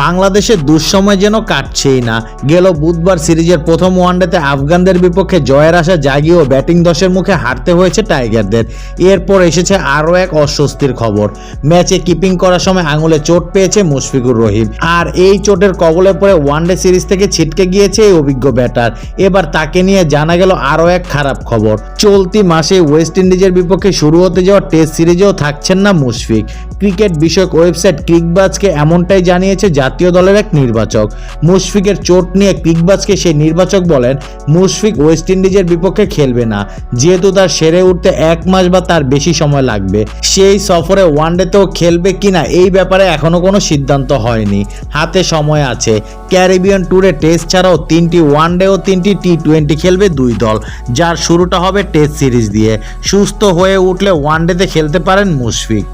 বাংলাদেশের দুঃসময় যেন কাটছেই না। গেল বুধবার সিরিজের প্রথম ওয়ানডেতে আফগানদের বিপক্ষে জয়ের আশা জাগিয়েও ব্যাটিং দশের মুখে হারতে হয়েছে টাইগারদের। এরপর এসেছে আরও এক অস্বস্তির খবর। ম্যাচে কিপিং করার সময় আঙুলে চোট পেয়েছে মুশফিকুর রহিম, আর এই চোটের কবলে পড়ে ওয়ানডে সিরিজ থেকে ছিটকে গিয়েছে এই অভিজ্ঞ ব্যাটার। এবার তাকে নিয়ে জানা গেল আরও এক খারাপ খবর। চলতি মাসে ওয়েস্ট ইন্ডিজের বিপক্ষে শুরু হতে যাওয়া টেস্ট সিরিজেও থাকছেন না মুশফিক। ক্রিকেট বিষয়ক ওয়েবসাইট ক্রিকবাজকে এমনটাই জানিয়েছে জাতীয় দলের এক নির্বাচক। মুশফিকের চোট নিয়ে ক্রিকবাজকে সেই নির্বাচক বলেন, মুশফিক ওয়েস্ট ইন্ডিজের বিপক্ষে খেলবে না, যেহেতু তার সেরে উঠতে 1 মাস বা তার বেশি সময় লাগবে। সেই সফরে ওয়ানডেতেও খেলবে কিনা এই ব্যাপারে এখনো কোনো সিদ্ধান্ত হয়নি, হাতে সময় আছে। ক্যারিবিয়ান ট্যুরে টেস্ট ছাড়াও 3টি ওয়ানডে ও 3টি টি20 খেলবে দুই দল, যার শুরুটা হবে টেস্ট সিরিজ দিয়ে। সুস্থ হয়ে উঠলে ওয়ানডেতে খেলতে পারেন মুশফিক।